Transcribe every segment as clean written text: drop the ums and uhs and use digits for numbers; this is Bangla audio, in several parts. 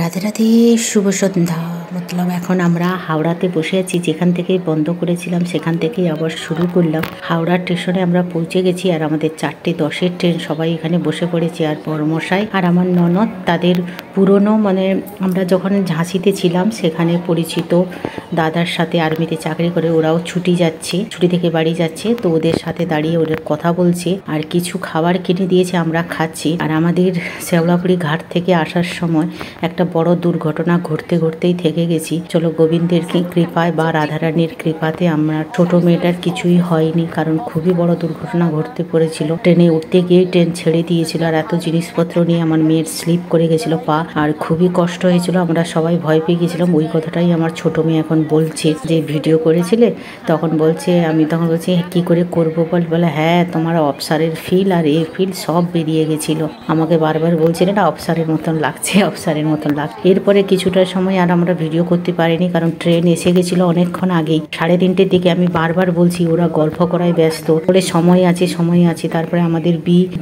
রাধে রাধে, শুভ সন্ধ্যা। মতলব এখন আমরা হাওড়াতে বসে আছি, যেখান থেকে বন্ধ করেছিলাম সেখান থেকেই আবার শুরু করলাম। হাওড়া স্টেশনে আমরা পৌঁছে গেছি আর আমাদের 4:10-এর ট্রেন। সবাই এখানে বসে পড়েছি আর বড়মশাই আর আমার ননদ তাদের পুরনো আমরা যখন ঝাঁসিতে ছিলাম সেখানে পরিচিত দাদার সাথে আর্মিতে চাকরি করে, ওরাও ছুটি যাচ্ছে, ছুটি থেকে বাড়ি যাচ্ছে, তো ওদের সাথে দাঁড়িয়ে ওদের কথা বলছে আর কিছু খাবার কিনে দিয়েছে, আমরা খাচ্ছি। আর আমাদের শেওড়াফুলি ঘাট থেকে আসার সময় একটা বড় দুর্ঘটনা ঘটতেই থেকে গেছি। চলো গোবিন্দের কি কৃপায় বা রাধারানীর কৃপাতে আমরা ছোট মেয়েটার কিছুই হয়নি, কারণ খুবই বড় দুর্ঘটনা ঘটতে পড়েছিল। ট্রেনে উঠতে গিয়ে ট্রেন ছেড়ে দিয়েছিল আর এত জিনিসপত্র নিয়ে আমার মেয়ের স্লিপ করে গেছিল পা, আর খুবই কষ্ট হয়েছিল। আমরা সবাই ভয় পেয়ে গেছিলাম। ওই কথাটাই আমার ছোট মেয়ে এখন বলছে যে ভিডিও করেছিলে, তখন বলছে, আমি তখন বলছি কি করে করবো বলে হ্যাঁ তোমার অফসারের ফিল আর এ ফিল সব বেরিয়ে গেছিল। আমাকে বারবার বলছিল না অফসারের মতন লাগছে, অফসারের মতন লাগছে। এরপরে কিছুটা সময় আর আমরা ভিডিও করতে পারিনি, কারণ ট্রেন এসে গেছিল অনেকক্ষণ আগেই, 3:30-র দিকে। আমি বারবার বলছি ওরা গল্প করায় ব্যস্ত, বলে সময় আছে। তারপরে আমাদের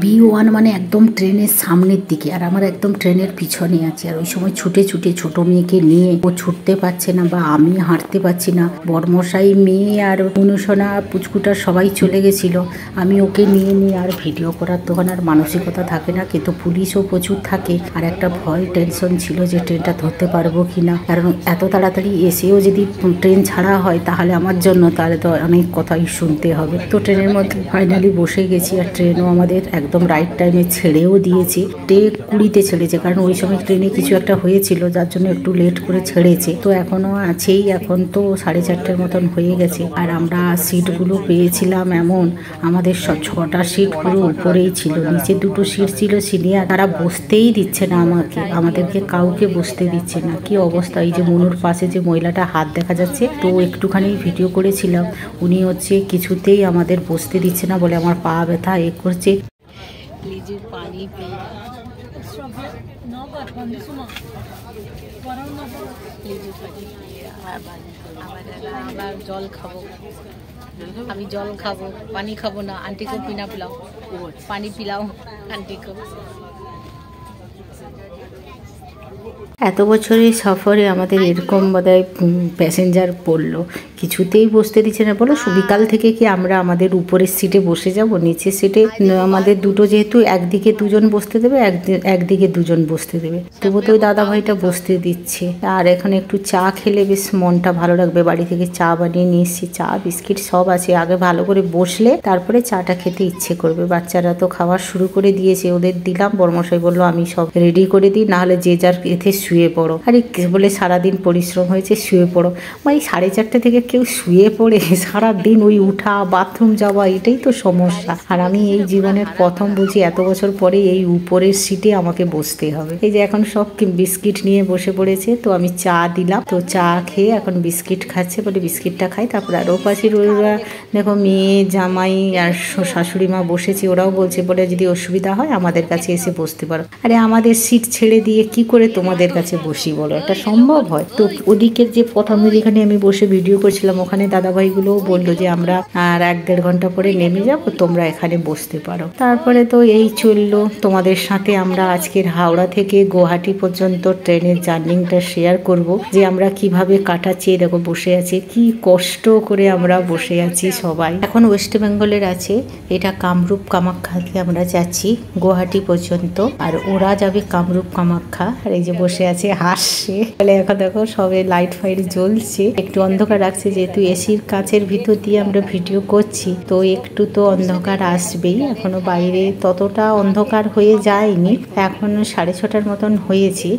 B1 মানে একদম ট্রেনের সামনের দিকে আর আমার একদম ট্রেনের পিছনে আছে। আর ওই সময় ছুটে ছোট মেয়েকে নিয়ে ও ছুটতে পারছে না বা আমি হাঁটতে পারছি না। বড়মশাই, মেয়ে আর অনুসোনা পুচকুটা সবাই চলে গেছিল। আমি ওকে নিয়ে আর ভিডিও করার তখন আর মানসিকতা থাকে না, কিন্তু পুলিশও প্রচুর থাকে আর একটা ভয় টেনশন ছিল যে ট্রেনটা ধরতে পারবো কিনা, কারণ এত তাড়াতাড়ি এসেও যদি ট্রেন ছাড়া হয় তাহলে আমার জন্য তাহলে তো অনেক কথাই শুনতে হবে। তো ট্রেনের মধ্যে ফাইনালি বসে গেছি আর ট্রেনও আমাদের একদম রাইট টাইমে ছেড়েও দিয়েছি। 10:20-তে ছেড়েছে, কারণ ওই সময় ট্রেনে কিছু একটা হয়েছিল যার জন্য একটু লেট করে ছেড়েছে। তো এখনো আছেই, এখন তো 4:30-এর মতন হয়ে গেছে। আর আমরা সিটগুলো পেয়েছিলাম এমন, আমাদের সব 6টা সিট পুরো উপরেই ছিল, নিচে 2টো সিট ছিল সিনিয়র, তারা বসতেই দিচ্ছে না আমাদেরকে কাউকে বসতে দিচ্ছে না। কি অবস্থা! এই যে মনুর পাশে যে মহিলাটা হাত দেখা যাচ্ছে, তো একটুখানি ভিডিও করেছিলাম, উনি হচ্ছে কিছুতেই আমাদের বসতে দিচ্ছে না, বলে আমার পা ব্যথা এ করছে। পানি জল খাবো, আমি জল খাবো, পানি খাবো না। আন্টি को पीना पिलाओ, पानी पिलाओ आंटी को। এত বছরের সফরে আমাদের এরকম বোধহয় প্যাসেঞ্জার পড়লো, কিছুতেই বসতে দিচ্ছে না। বলো বিকাল থেকে কি আমরা আমাদের উপরের সিটে বসে যাব? নিচের সিটে আমাদের দুটো, যেহেতু একদিকে 2জন বসতে দেবে, একদিকে 2জন বসতে দেবে, তবু তো ওই দাদা ভাইটা বসতে দিচ্ছে। আর এখানে একটু চা খেলে বেশ মনটা ভালো লাগবে। বাড়ি থেকে চা বানিয়ে নিয়ে এসেছি, চা বিস্কিট সব আছে। আগে ভালো করে বসলে তারপরে চাটা খেতে ইচ্ছে করবে। বাচ্চারা তো খাওয়া শুরু করে দিয়েছে, ওদের দিলাম। বড়মশাই বললো আমি সব রেডি করে দিই, নাহলে যে যার এতে শুয়ে পড়ো। আরে বলে সারাদিন পরিশ্রম হয়েছে, শুয়ে পড়ো। মানে 4:30 থেকে কেউ শুয়ে পড়ে? সারাদিন ওই উঠা, বাথরুম যাওয়া, এটাই তো সমস্যা। আর আমি এই জীবনের প্রথম বলছি, এত বছর পরে এই উপরের সিটে আমাকে বসতে হবে। এই যে এখন সব বিস্কিট নিয়ে বসে পড়েছে, তো আমি চা দিলাম, তো চা খেয়ে এখন বিস্কিট খাচ্ছে, বলে বিস্কিটটা খাই। তারপর আর ওপাশের ওরা দেখো মেয়ে, জামাই আর শাশুড়ি মা বসেছে, ওরাও বলছে, বলে যদি অসুবিধা হয় আমাদের কাছে এসে বসতে পারো। আরে আমাদের সিট ছেড়ে দিয়ে কি করে তোমাদের কাছে বসি বলো? এটা সম্ভব হয়? তো ওদিকের যে প্রথমে যেখানে আমি বসে ভিডিও করছিলাম, ওখানে দাদাভাইগুলোও বললো যে আমরা আর 1-1.5 ঘন্টা পরে নেমে যাব, তোমরা এখানে বসতে পারো। তারপরে তো এই চললো। তোমাদের সাথে আমরা আজকের হাওড়া থেকে গুয়াহাটি পর্যন্ত ট্রেনের জার্নিটা শেয়ার করব, যে আমরা কিভাবে কাটাচ্ছি। দেখো বসে আছে, কি কষ্ট করে আমরা বসে আছি সবাই। এখন ওয়েস্ট বেঙ্গলের আছে, এটা কামরূপ কামাখ্যাতে আমরা যাচ্ছি গুয়াহাটি পর্যন্ত, আর ওরা যাবে কামরূপ কামাখ্যা। আর এই যে বসে আছে, হাসছে। তাহলে এখন দেখো সবে লাইট ফাইট জ্বলছে, একটু অন্ধকার রাখছে, যেহেতু এসির কাছের ভিতর দিয়ে আমরা ভিডিও করছি, তো একটু তো অন্ধকার আসবেই। এখনো বাইরে ততটা অন্ধকার হয়ে যায়নি, এখন 6:30টার মতন হয়েছে,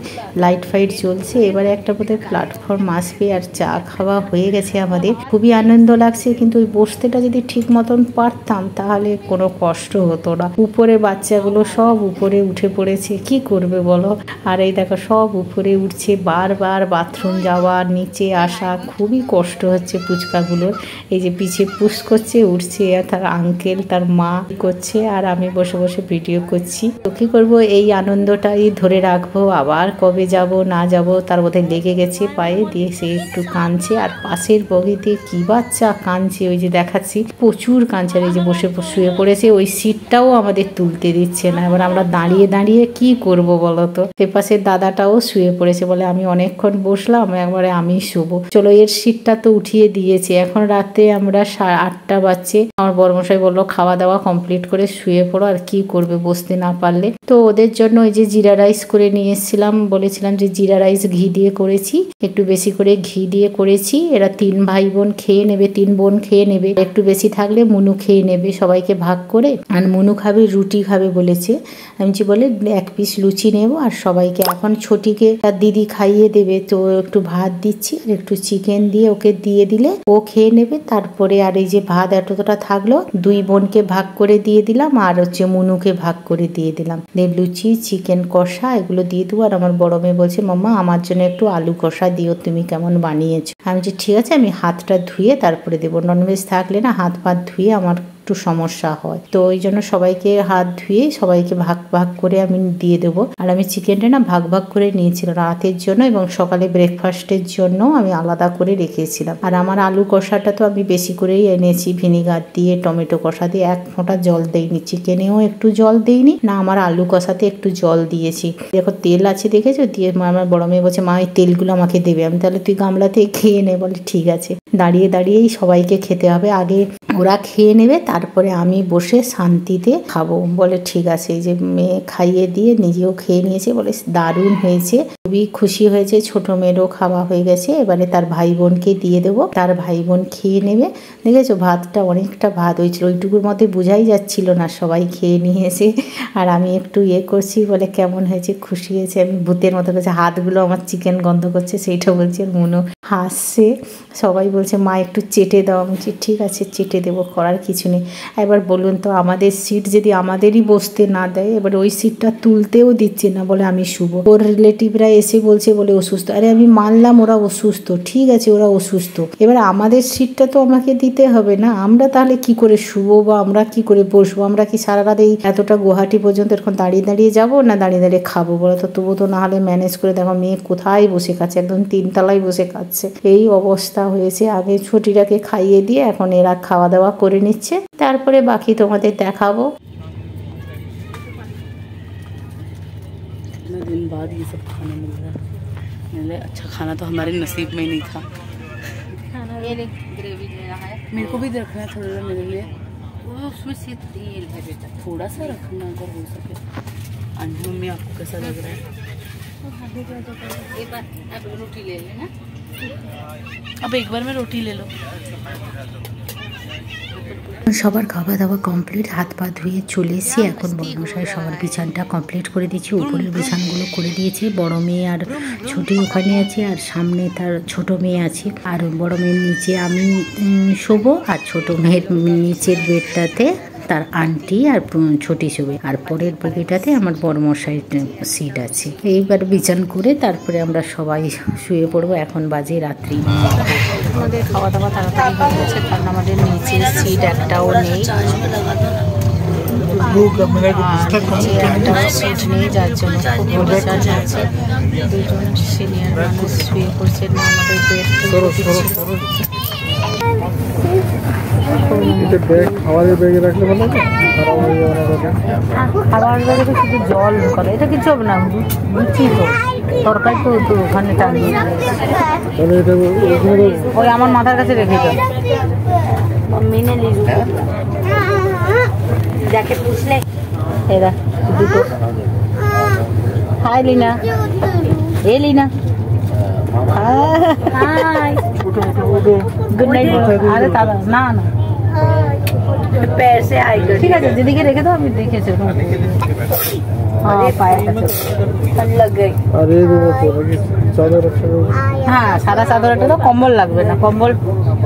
লাইট ফাইট চলছে। এবারে একটা বোধহয় প্ল্যাটফর্ম আসবে আর চা খাওয়া হয়ে গেছে আমাদের। খুবই আনন্দ লাগছে, কিন্তু ওই বসতেটা যদি ঠিক মতন পারতাম তাহলে কোনো কষ্ট হতো না। উপরে বাচ্চাগুলো সব উপরে উঠে পড়েছে, কি করবে বলো? আর এই দেখো সব উপরে উঠছে, বারবার বাথরুম যাওয়া, নিচে আসা, খুবই কষ্ট হচ্ছে পুচকাগুলোর। এই যে পিছিয়ে পুশ করছে, উঠছে, আর তার আঙ্কেল তার মা করছে, আর আমি বসে বসে ভিডিও করছি। তো কি করবো, এই আনন্দটাই ধরে রাখবো। আবার কবে যাব না যাব তার বোধহয় লেগে গেছে পায়ে দিয়ে, সে একটু কাঁদছে। আর পাশের বগিতে কি বাচ্চা কাঁদছে, ওই যে দেখাচ্ছি, প্রচুর কাঁদছে। এই যে বসে শুয়ে পড়েছে, ওই সিটটাও আমাদের তুলতে দিচ্ছে না। এবার আমরা দাঁড়িয়ে কি করব বলতো? এপাশের দাদাটাও শুয়ে পড়েছে, বলে আমি অনেকক্ষণ বসলাম, একবারে আমি শুবো। চলো এর সিটটা তো উঠিয়ে দিয়েছি। এখন রাতে আমরা 8টা বাজছে। আমার বড়মশাই বললো খাওয়া দাওয়া কমপ্লিট করে শুয়ে পড়ো, আর কি করবে বসতে না পারলে। তো ওদের জন্য ওই যে জিরা রাইস করে নিয়ে এসেছিলাম, বলেছিলাম যে জিরা রাইস ঘি দিয়ে করেছি, একটু বেশি করে ঘি দিয়ে করেছি। এরা 3 ভাই বোন খেয়ে নেবে, 3 বোন খেয়ে নেবে, একটু বেশি থাকলে মুনু খেয়ে নেবে, সবাইকে ভাগ করে। আর মুনু খাবে, রুটি খাবে বলেছে। আমি যে বলে 1 পিস লুচি নেব আর সবাইকে। এখন ছোটিকে তার দিদি খাইয়ে দেবে, তো একটু ভাত দিচ্ছি আর একটু চিকেন দিয়ে ওকে দিয়ে দিলে ও খেয়ে নেবে। তারপরে আর এই যে ভাত এতটা থাকলো 2 বোনকে ভাগ করে দিয়ে দিলাম, আর হচ্ছে মুনুকে ভাগ করে দিয়ে দিলাম। লুচি, চিকেন কষা এগুলো দিয়ে দেবো। আর আমার বড় মেয়ে বলছে মাম্মা আমার জন্য একটু আলু কষা দিও, তুমি কেমন বানিয়েছো। আমি যে ঠিক আছে, আমি হাতটা ধুয়ে তারপরে দেবো। ননভেজ থাকলে না হাত পা ধুয়ে আমার একটু সমস্যা হয়, তো ওই জন্য সবাইকে হাত ধুয়ে সবাইকে ভাগ ভাগ করে আমি দিয়ে দেবো। আর আমি চিকেনটা না ভাগ ভাগ করে নিয়েছিলাম রাতের জন্য, এবং সকালে ব্রেকফাস্টের জন্য আমি আলাদা করে রেখেছিলাম। আর আমার আলু কষাটা তো আমি বেশি করেই এনেছি, ভিনিগার দিয়ে টমেটো কষা দিয়ে, 1 ফোঁটা জল দেইনি, চিকেনেও একটু জল দেইনি না, আমার আলু কষাতে একটু জল দিয়েছি। দেখো তেল আছে দেখেছো, দিয়ে আমার বড় মেয়ে বলছে মা এই তেলগুলো আমাকে দেবে। আমি তাহলে তুই গামলাতে খেয়ে নে, বলে ঠিক আছে। দাঁড়িয়ে দাঁড়িয়েই সবাইকে খেতে হবে, আগে ওরা খেয়ে নেবে তারপরে আমি বসে শান্তিতে খাবো। বলে ঠিক আছে। এই যে মেয়ে খাইয়ে দিয়ে নিজেও খেয়ে নিয়েছে, বলে দারুণ হয়েছে, খুবই খুশি হয়েছে। ছোট মেয়েরও খাওয়া হয়ে গেছে, এবারে তার ভাই বোনকে দিয়ে দেবো, তার ভাই বোন খেয়ে নেবে। দেখেছো ভাতটা অনেকটা ভাত হয়েছিল, ওইটুকুর মধ্যে বোঝাই যাচ্ছিল না, সবাই খেয়ে নিয়েছে। আর আমি একটু করছি, বলে কেমন হয়েছে, খুশি হয়েছে। আমি ভূতের মতো করছে, হাতগুলো আমার চিকেন গন্ধ করছে সেইটা বলছি। আর মনু হাসছে, সবাই বলছে মা একটু চেটে দাও। আমি ঠিক আছে চেটে দেবো, করার কিছু নেই। এবার বলুন তো আমাদের সিট যদি আমাদেরই বসতে না দেয়, এবার ওই সিটটা তুলতেও দিচ্ছে না, বলে আমি শুভ। ওর রিলেটিভরা এসে বলছে বলে অসুস্থ। আরে আমি মানলাম ওরা অসুস্থ, ঠিক আছে ওরা অসুস্থ, এবার আমাদের সিটটা তো আমাকে দিতে হবে না, আমরা তাহলে কি করে শুবো বা আমরা কি করে বসবো? আমরা কি সারা রাত এই এতটা গুয়াহাটি পর্যন্ত এখন দাঁড়িয়ে দাঁড়িয়ে যাবো না দাঁড়িয়ে দাঁড়িয়ে খাবো বলো তো? তবু তো না হলে ম্যানেজ করে দেখো মেয়ে কোথায় বসে খাচ্ছে, একদম 3 তলায় বসে খাচ্ছে। এই অবস্থা হয়েছে। আগে ছোটিটাকে খাইয়ে দিয়ে এখন এরা খাওয়া দাওয়া করে নিচ্ছে, তারপরে বাকি তোমাদের দেখাবো। इतने दिन बाद ये सब खाना मिल रहा है। अच्छा खाना तो हमारे नसीब में नहीं था। ये ग्रेवी लेना है, मेरे को भी रखना है थोड़ा मेरे लिए, उसमें से तेल है बेटा, थोड़ा सा रखना अगर हो सके। आंटी मम्मी आपको कैसा लग रहा है? एक बार आप रोटी ले लेना। अब एक बार में रोटी ले लो। সবার খাওয়া দাওয়া কমপ্লিট, হাত পা ধুয়ে চলে এসেছি। এখন বড়মশাই সবার বিছানটা কমপ্লিট করে দিচ্ছি, উপরের বিছানগুলো করে দিয়েছে। বড় মেয়ে আর ছোটি ওখানে আছে, আর সামনে তার ছোট মেয়ে আছে। আর বড় মেয়ের নিচে আমি শোবো, আর ছোট মেয়ের নিচের বেডটাতে তার আন্টি আর ছোটি শোবে, আর পরের বগিটাতে আমার বড়মশাই সিট আছে। এইবার বিছান করে তারপরে আমরা সবাই শুয়ে পড়বো। এখন বাজে রাত্রি। আমাদের খাওয়া দাওয়া তাড়াতাড়ি হয়ে গেছে, কারণ আমাদের নিচে সিট একটাও নেই, একটা সিট নেই, যার জন্য খুব ডিস্টার্ব হচ্ছে। 2জন সিনিয়র মানুষ শুয়ে পড়ছেন না আমাদের বেড। খাবার ব্যাগে তো শুধু জল ঢোকালো, এটা কিছু হবে না, বুঝছি তো তরকারি তো ওখানে টাঙিয়ে ওই আমার মাথার কাছে রেখে দাও। मम्मी ने ली जाके पूछ ले। एरा दुटो हाय लीना, ए लीना हाय गुड नाइट। अरे दादा ना ना पैर से आएगा, ठीक है दीदी के रेखे तो अभी देखे से हाँ पाया लग गई। अरे हाँ सारा चादर একটা তো কম্বল লাগবে না, কম্বল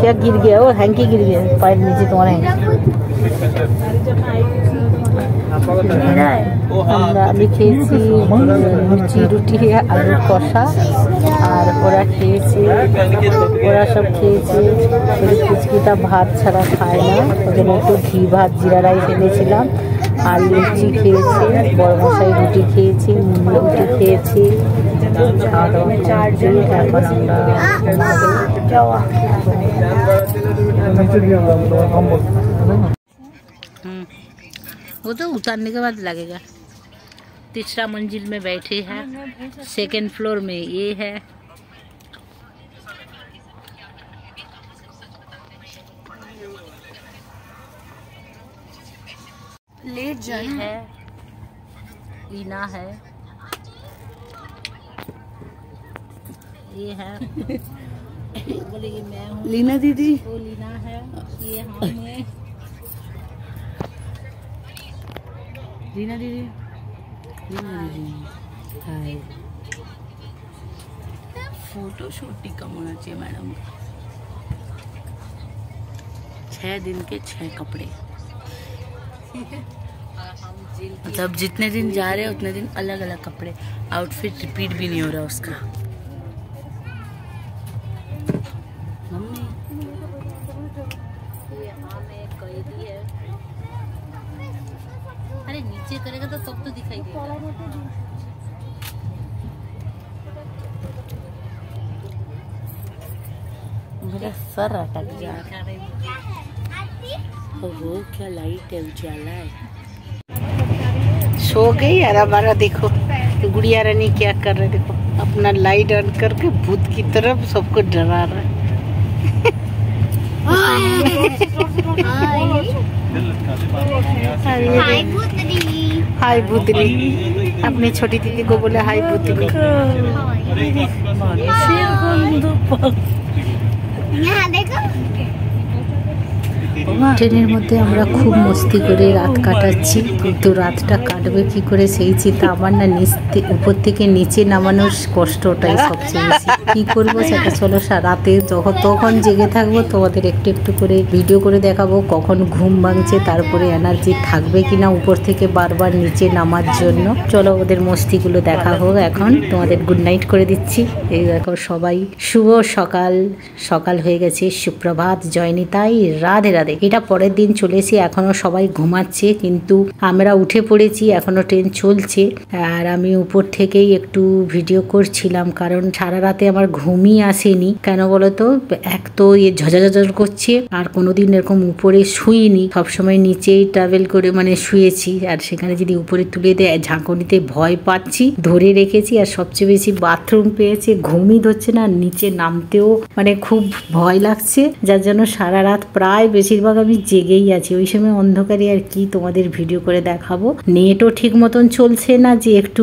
क्या गिर गया, वो हैंकी गिर गया पाয়ের নিচে তোমার हैंकी। আমরা আমি খেয়েছি লুচি রুটি আলুর কষা, আর ওরা খেয়েছে, ওরা সব খেয়েছে। ফুচকিটা ভাত ছাড়া খায় না, ওদের একটু ঘি ভাত জিরা রাইস এনেছিলাম, আর লুচি খেয়েছে, বড়মশাই রুটি খেয়েছি, রুটি খেয়েছি। খাওয়া দাওয়া এখন আমরা वो तो उतारने के बाद लगेगा। तीसरा मंजिल में बैठे हैं, सेकंड फ्लोर में ये है। लेट जाए है, लीना है, ये है बोले ये मैं हूँ लीना दीदी, वो लीना है, ये हम हैं लीना दीदी, लीना दीदी। हाय। फोटो शूट ही कम होना चाहिए मैडम का। 6 दिन के 6 कपड़े। मतलब जितने दिन जा रहे हैं उतने दिन अलग अलग कपड़े, आउटफिट रिपीट भी नहीं हो रहा उसका। मम्मी यहाँ में कैदी है। अरे नीचे करेगा तो तब तो दिखाई देगा। मेरा सर अटक जा रहा है। ओहो क्या लाइट है, उजाला है। सो गई यार हमारा। देखो तो गुड़िया रानी क्या कर रहे, देखो अपना लाइट ऑन करके भूत की तरफ सबको डरा रहा है। हाय भूतनी, अपने छोटी दीदी को बोले हाय भूतनी। ট্রেনের মধ্যে আমরা খুব মস্তি করে রাত কাটাচ্ছি, কিন্তু রাতটা কাটবে কি করে সেই চিন্তা আমার না। উপর থেকে নিচে নামানোর কষ্টটাই সবচেয়ে বেশি। কি করবো সেটা চলো রাতে তখন জেগে থাকবো, তোমাদের একটু একটু করে ভিডিও করে দেখাবো কখন ঘুম ভাঙছে, তারপরে এনার্জি থাকবে কিনা উপর থেকে বারবার নিচে নামার জন্য। চলো ওদের মস্তিগুলো দেখা হোক। এখন তোমাদের গুড নাইট করে দিচ্ছি। এই দেখো সবাই শুভ সকাল, সকাল হয়ে গেছে, সুপ্রভাত, জয়নিতাই, রাধে রাধে। এটা পরের দিন চলেছি, এখনো সবাই ঘুমাচ্ছে কিন্তু আমরা উঠে পড়েছি, এখনো ট্রেন চলছে। আর আমি উপর থেকেই একটু ভিডিও করছিলাম, কারণ সারা রাতে আমার ঘুমই আসেনি। কেন বলতো, এক তো ঝঝাঝঝ করছে, আর কোনোদিন এরকম উপরে শুইনি, সবসময় নিচেই ট্রাভেল করে মানে শুয়েছি। আর সেখানে যদি উপরে তুলে দেয় ঝাঁকুনিতে ভয় পাচ্ছি, ধরে রেখেছি। আর সবচেয়ে বেশি বাথরুম পেয়েছে, ঘুমই ধরছে না, নিচে নামতেও মানে খুব ভয় লাগছে, যার জন্য সারা রাত প্রায় বেশিরভাগ আমি জেগেই আছি। ওই সময় অন্ধকারে আর কি তোমাদের ভিডিও করে দেখাবো। নেটও ঠিক মতন চলছে না যে একটু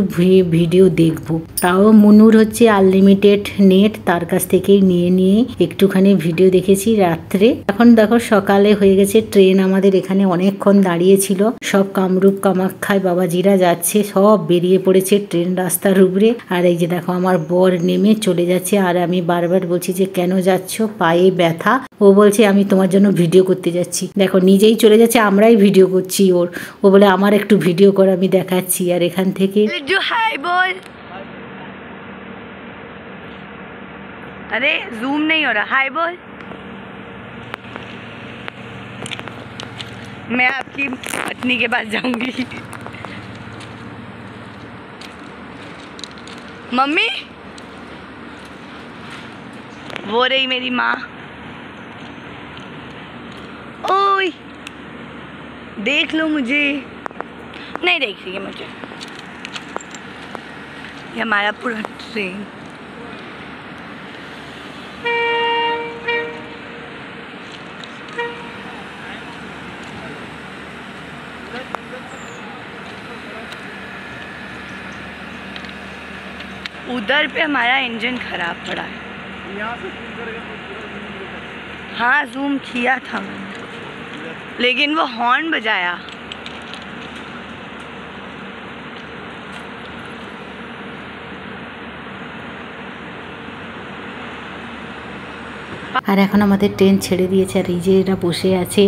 ভিডিও দেখবো। তাও মনুর হচ্ছে আনলিমিটেড নেট, তার কাছ থেকেই নিয়ে একটুখানি ভিডিও দেখেছি রাত্রে। এখন দেখো সকালে হয়ে গেছে, ট্রেন আমাদের এখানে অনেকক্ষণ দাঁড়িয়েছিল। সব কামরূপ কামাখ্যায় বাবাজিরা যাচ্ছে, সব বেরিয়ে পড়েছে ট্রেন রাস্তার উপরে। আর এই যে দেখো আমার বর নেমে চলে যাচ্ছে, আর আমি বারবার বলছি যে কেন যাচ্ছ, পায়ে ব্যথা। ও বলছে আমি তোমার জন্য ভিডিও করতে যাচ্ছি। দেখো নিজেই চলে যাচ্ছে, আমরাই ভিডিও করছি ওর। ও বলে আমার একটু ভিডিও কর, আমি দেখাচ্ছি। আর এখান থেকে हाय बोल। अरे जूम नहीं हो रहा, हाय बोल। मैं आपकी पत्नी के पास जाऊंगी। मम्मी, वो रही मेरी माँ। ओए देख लो मुझे। नहीं देख रही है मुझे। ये हमारा पूरा ट्रेन। उधर पे हमारा इंजन खराब पड़ा है। हाँ जूम किया था मैंने, लेकिन वो हॉर्न बजाया। আর এখন আমাদের ট্রেন ছেড়ে দিয়েছে। আর এই যে এরা বসে আছে,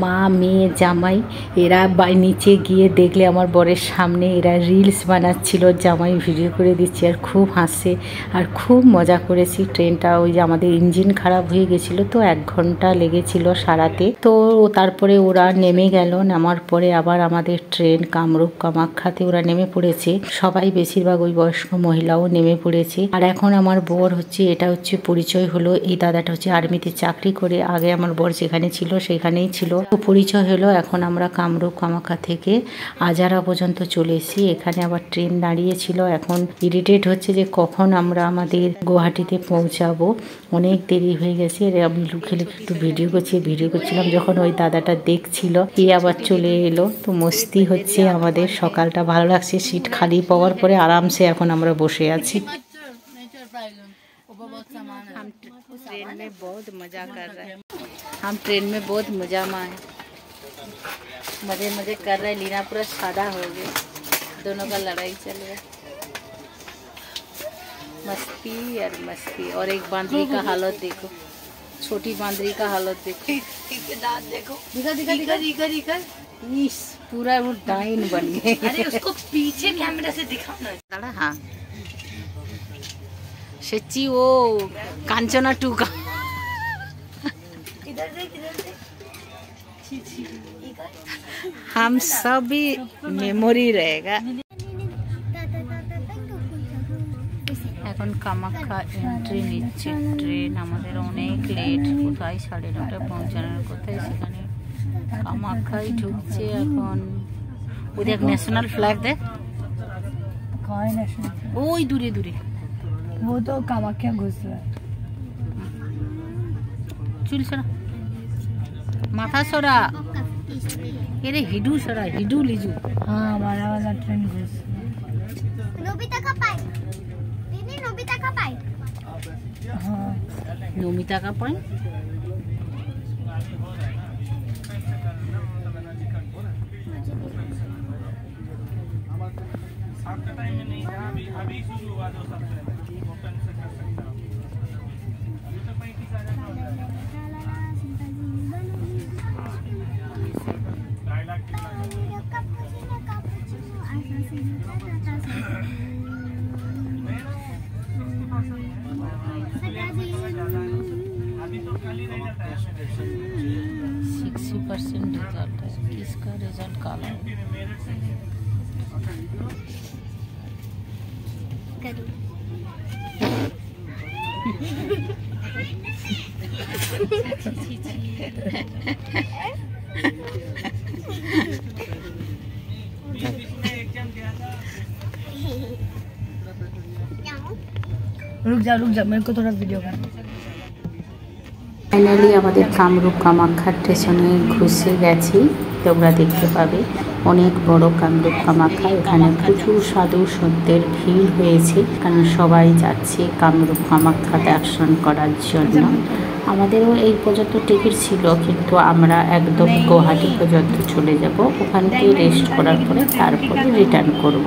মা, মেয়ে, জামাই। এরা নিচে গিয়ে দেখলে আমার বরের সামনে এরা রিলস বানাচ্ছিল, জামাই ভিডিও করে দিচ্ছে, আর খুব হাসছে। আর খুব মজা করেছি। ট্রেনটা ওই যে আমাদের ইঞ্জিন খারাপ হয়ে গেছিলো, তো 1 ঘন্টা লেগেছিল সারাতে। তো তারপরে ওরা নেমে গেল, নামার পরে আবার আমাদের ট্রেন কামরূপ কামাখ্যাতে ওরা নেমে পড়েছে। সবাই বেশিরভাগ ওই বয়স্ক মহিলাও নেমে পড়েছে। আর এখন আমার বর হচ্ছে, এটা হচ্ছে পরিচয় হলো, এই দাদাটা হচ্ছে আর্মিতে চাকরি করে, আগে আমার বর যেখানে ছিল সেখানেই ছিল। তো পরিচয় হলো। এখন আমরা কামরূপ কামাখ্যা থেকে আজারা পর্যন্ত চলে এসেছি। এখানে আবার ট্রেন দাঁড়িয়েছিল। এখন ইরিটেট হচ্ছে যে কখন আমরা আমাদের গুয়াহাটিতে পৌঁছাবো। অনেক দেরি হয়ে গেছে। আমি লুকে লুকে একটু ভিডিও করছিলাম যখন ওই দাদাটা দেখছিল, এ আবার চলে এলো। তো মস্তি হচ্ছে আমাদের। সকালটা ভালো লাগছে, সিট খালি পাওয়ার পরে আরামসে এখন আমরা বসে আছি। हम ट्रेन में बहुत मज़ा कर रहे हैं। हम ट्रेन में बहुत मज़ा में मज़े कर रहे हैं। लीना पूरा सादा हो गया, दोनों का लड़ाई चल रहा है। मस्ती और मस्ती। और एक बांदरी का हालत देखो, छोटी बांदरी का हालत देखो, दांत देखो, दिखा इस पूरा वो डाइन बन गए। अरे उसको पीछे कैमरा से दिखाओ ना। हाँ सच्ची वो कांचना 2 का इधर देख हम सब भी मेमोरी रहेगा। এখন কামাখ্যা এন্ট্রি নিচ্ছে ট্রেন। আমাদের অনেক লেট, কোথায় 9:30টায় পৌঁছানোর কোথায়, সেখানে কামাখ্যায় ঢুকছে এখন। ওই দেখ ন্যাশনাল ফ্ল্যাগ দেখ, ওই দূরে দূরে। वो तो कामाख्या घुस रहा है। चुल सरा, माथा सरा, ये हिडू सरा, हिडू लीजू। हाँ हमारा वाला ट्रेन घुस। नोबिता का पाइप, दीदी नोबिता का पाइप। हाँ नोमिता का पॉइंट। रिजल्ट है, किसका रिजल्ट काला है? रुक जा मेरे को थोड़ा वीडियो करना। ফাইনালি আমাদের কামরূপ কামাখ্যা স্টেশনে ঘুষে গেছি। তোমরা দেখতে পাবে অনেক বড় কামরূপ কামাখ্যা। এখানে প্রচুর সাধু সন্তের ভিড় হয়েছে, কারণ সবাই যাচ্ছে কামরূপ কামাখ্যা দর্শন করার জন্য। আমাদেরও এই পর্যন্ত টিকিট ছিল, কিন্তু আমরা একদম গুয়াহাটি পর্যন্ত চলে যাব। ওখান থেকে রেস্ট করার পরে তারপরে রিটার্ন করব।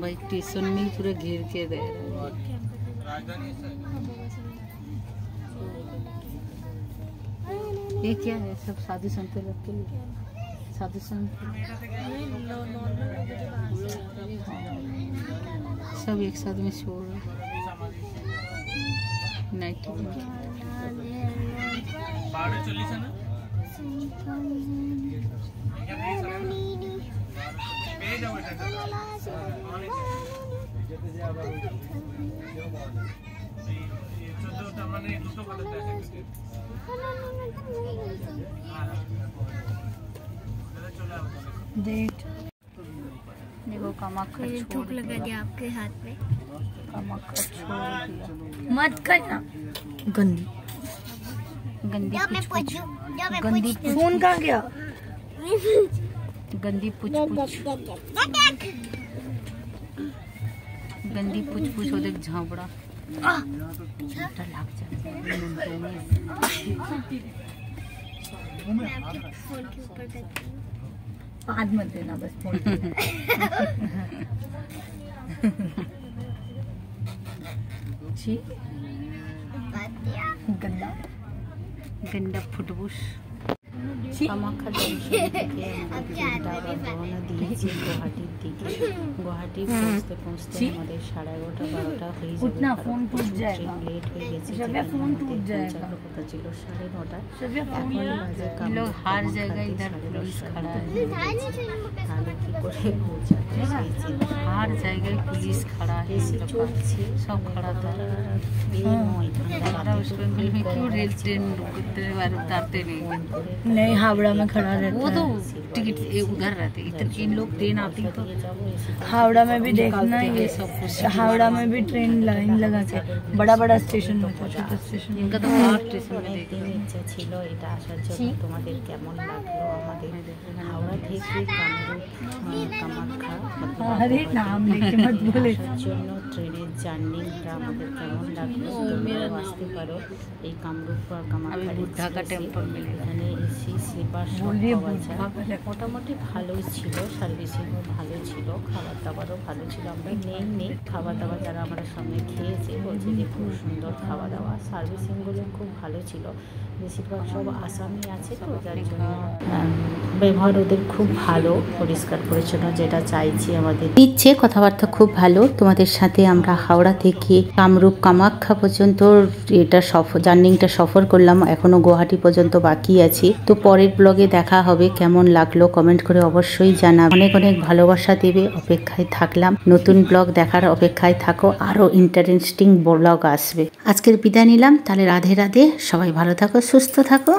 भाई स्टेशन में पूरा घेर के दे रहा है। ये क्या है? सब साधु संत लोग के लिए, साधु संत सब एक साथ में सो रहे। नाइट देखो कामाख्या छोड़ लगा दिया आपके हाथ में। कामाख्या छोड़ दिया। मत करना गंदी गंदी गंदी फोन कहाँ गया? गंदी पुछ गंदी पुछ हो देख झापड़ा लग जाए। फोन के ऊपर हाथ मत देना बस फोन। गंदा गंदा फुटबुश। কামাখ্যা জংশন থেকে আমাদের ট্রেনটা আবার রওনা দিয়েছি গুয়াহাটির দিকে। গুয়াহাটি পৌঁছতে পৌঁছতে আমাদের 11:30-12টা হয়ে যাবে। ট্রেন লেট হয়ে গেছে, যেখানে আমাদের পৌঁছানোর কথা ছিল 9:30। এখন বাজে हर जगह इधर पुलिस खड़ा है, তাহলে কি করে পৌঁছাতে সেই চিন্তা। हर जगह पुलिस खड़ा है, এসি চলছে, सब खड़ा था। हमारा वेस्ट बंगाल में क्यों रेल ट्रेन उतारते नहीं हावड़ा में खड़ा रहता वो तो टिकट उधर रहते, इतने इन लोग ट्रेन आती तो हावड़ा में भी देखना ये सब कुछ, हावड़ा में भी ट्रेन लाइन लगा के बड़ा बड़ा स्टेशन होता है, स्टेशन इनका तो स्टेशन में দেখতে ইচ্ছা ছিল এটা আসার জন্য। তোমাদের কেমন লাগলো আমাদের হাওড়া থেকে কামাখ্যা अरे नाम लेके मत बोले আসার জন্য ট্রেনের জার্নিটা আমাদের কেমন লাগলো তোমরা আসতে পারো। এই কামরূপ কামাখ্যা बुद्धा का टेम्पल मिलेगा, এখানে এসি স্লিপার সব পাওয়া যায়। মোটামুটি ভালোই ছিল, সার্ভিসিংও ভালো ছিল, খাবার দাবারও ভালো ছিল। আমরা নেই খাবার দাবার যারা আমরা সামনে খেয়েছে বলছে যে খুব সুন্দর খাওয়া দাওয়া, সার্ভিসিংগুলো খুব ভালো ছিল। বেশিরভাগ সব আসামি আছে তো, যার জন্য ব্যবহার ওদের খুব ভালো, পরিষ্কার পরিচ্ছন্ন, যেটা চাইছি আমাদের দিচ্ছে। কথাবার্তা খুব ভালো। তোমাদের সাথে আমরা হাওড়া থেকে কামরূপ কামাখ্যা পর্যন্ত এটা জার্নিংটা সফর করলাম, এখনো গুয়াহাটি পর্যন্ত বাকি আছে। তো পরের ব্লগে দেখা হবে, কেমন লাগলো কমেন্ট করে অবশ্যই জানাবে। অনেক অনেক ভালোবাসা দেবে, অপেক্ষায় থাকলাম। নতুন ব্লগ দেখার অপেক্ষায় থাকো, আরো ইন্টারেস্টিং ব্লগ আসবে। আজকের বিদায় নিলাম, তাহলে রাধে রাধে, সবাই ভালো থাকো, সুস্থ থাকো।